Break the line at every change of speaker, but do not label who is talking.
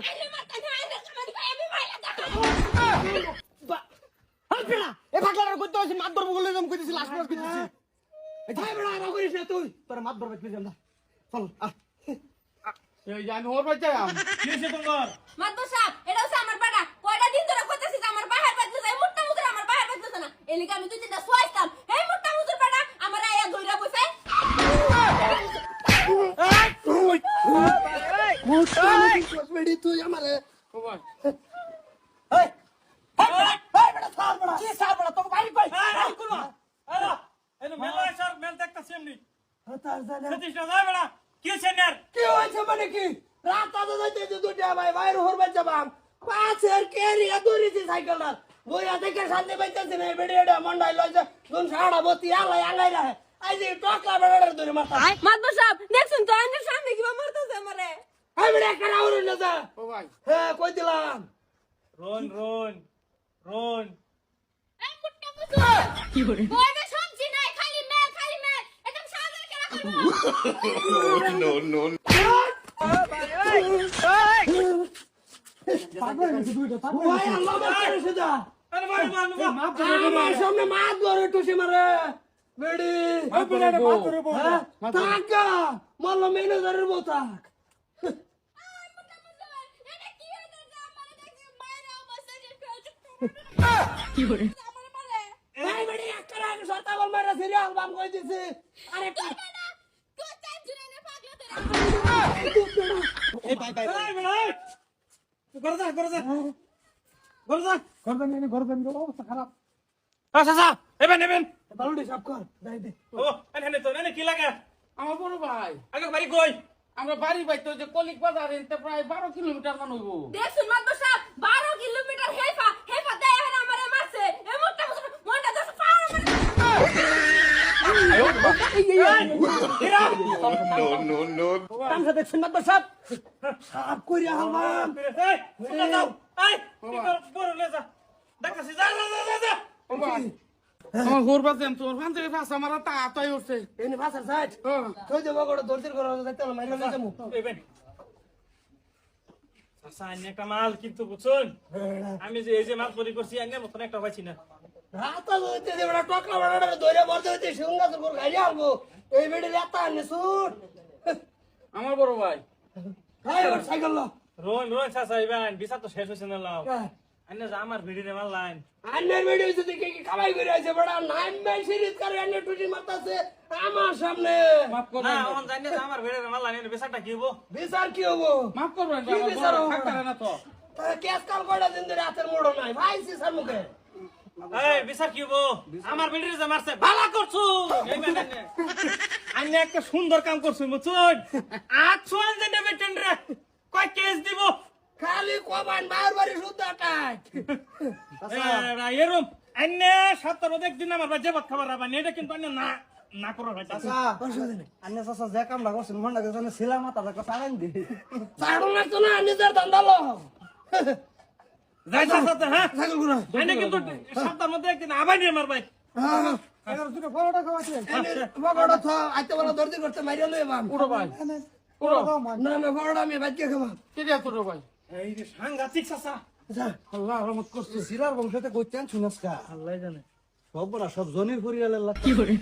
আরে মাথা না আরে কামাই ভাই আমি মাইলা দেখো
হাই বেড়া এ পাগলার কইতে হইছে মাত ধরব বলে জম কইতেছি লাস্ট মাস কইতেছি এই ভাই বেড়া রাগ করিস না তুই তোর মাত ধরবে তুই যা চল
এই যে আমি ওর বাচ্চা
কি হইছে তোমার
মাদবর সাহেব এটা হচ্ছে আমার পাড়া কয়টা দিন ধরে কইতাছি যে আমার বাহার বাজতেছে এই মুট্টা মুজুর আমার বাহার বাজতেছে না এলিকা আমি দুই তিনটা সোয়াইতাম এই মুট্টা মুজুর পাড়া আমার আয়া ধইরা বসে
বেড়ি তুই আমারে
ও ভাই
এই এই বেড়া ছাড় বেড়া কি ছাড় বেড়া তোকে বাড়ি কই
এই কুলবা আরে এই মেলা স্যার মেল দেখতাছি এমনি
তার জানা
সতীশ না যাই বড়া কি হইছে নের
কি হইছে মানে কি রাত আদা যাইতে দুটা ভাই বাইরে হরবে যাবাম পাঁচের কেরিয়া দৌড়িছি সাইকেলটা বইরা দেখে শান্তি পাইতেছি না বেড়ি এটা মন্ডাই লইছে দুন সাড়া বতি আলাই আলাই রাহে আই যে টকলা বেড়ার ধরে মাথা
মাদবর সাহেব দেখছেন তো আইনের সামনে কিবা মারতেছে আমারে
এই বেড়া কারা হরু না যা
ও ভাই
হ্যাঁ কই দিলাম
রোন রোন রোন
এই মুট্টা মুজুর কি করে বইবে সবজি নাই খালি মেল একদম সাগর কেরা করব
পাগল হইছে দুইটা পাগল ওই আল্লাহ মারে সেদা
আরে মার মার মার
আমার সামনে মাত ধরে টুসি মারে বেড়ি
মাত ধরে বউ।
হ্যাঁ টাকা মল্ল ম্যানেজারের বউ থাক
মুট্টা মুজুর এটা কি হইছে যে আমারে দেখছি মায়েরা বসে যে কি করে আমারে মারে
এই বেড়ি একটা সরতা বল মারা সিরিয়াল বাম কই দিছি আরে
তুই তাই জুড়ে নে পাগলা তোরা
এই বাই বাই
এই বড়া করে যা করে যা
করবেন এনে করবেন অবস্থা খারাপ
চাচা নেবেন
বালুডি সাফ কর দাই দে
ও এনে তো এনে কি লাগে
আমার বড় ভাই
আগে বাড়ি কই
আমরা বাড়ি বাইতে যে কলিক বাজার এনতে প্রায় 12 কিলোমিটার মান হইব
দেখুন মাদবর সাহেব 12 কিলোমিটার হেফা দেয় এখন আমারে মারছে এই মুট্টা মুজুর মনটা দশ পাওয়ার
তামসা দেখছেন মাদবর সাহেব সাফ কইরা হালবাম
এই শুনে যাও এই কি কর বড় লে যা দেখাছি যা যা
ও ভাই আমার ঘর বাজেন তোর ফান থেকে ফাঁস আমার তা আতাই উঠছে
এনে ভাষার সাইড কই দেব গড় দর্জির ঘর যাইতে হলো মাইরা যামু
এইবেন চাচা এনে একটা মাল কিন্তু বুঝুন আমি যে এই যে মাল পরি করছি এনে মতন একটা পাইছি না
রাত হইতে যে বড় টকলা বড় ধরে বলতে হইতে সিংহাসন করে গাড়ি আলবো এই বেড়ি লেতা আনে সুট
আমার বড় ভাই
হাই ওর সাইকেল লো
রোন রোন চাচা এইবেন বিচার তো শেষ হইছে না লাও এনে যে আমার ভিডিরে মাল লাইন
আন্নের বেড়ি হইছে দেখি কি কামাই করে আইছে বড় নাইম বাই সিরিজ করে আন্নে টুটি মারতাছে আমার সামনে
মাফ
না
করবেন
ওখান জানি না আমার ভিডিরে মাল লাইন বিচারটা কি হবো
বিচার কি হবো
মাফ করবেন
কি বিচার
আমার
হবে?
থাকতে না তো
কেস কাল কয়টা দিন ধরে হাতের মোড় নাই ভাই সিসার মুখে
এই বিচার কি হবো আমার ভিডিরে যে মারছে ভালো করছো এইবেন আন্নে একটা সুন্দর কাম করছো বুঝুন আচ্ছা যে নেবে টেন্ডার কয় কেস দিব
খালি কবান বাইর বাড়ি শুদ্ধ টাইট
এরম আন্নে সপ্তাহ একদিন আমার বাজে ভাত খাবার রাবানি এটা কিন্তু আন্নে না না করো ভাই
আন্নে চাচা যে কাম লাগছে মন লাগে জানে ছিলা মাথা টাকা চালান দি চাড়ো না তো না নিজের ধান্দা লো
যাই সাথে হ্যাঁ
ছাগল গুনা
আন্নে কিন্তু সপ্তাহের মধ্যে একদিন আবার নিয়ে আমার ভাই
এগারো দুটো বড়টা খাওয়াছে বড়টা তো আইতে বড় দর্দি করতে মাইরা লই বাম
উড়ো ভাই উড়ো
না না বড়টা আমি বাচ্চা খাবা
কে দিয়া তোর ভাই
এই যে সাংঘাতিক চাচা
আচ্ছা
আল্লাহ রহমত করছে
সিরার বংশতে কইতেন শুনস কা
আল্লাহ জানে
সব বড় সব জনের পরিয়ালের লাগ কি করে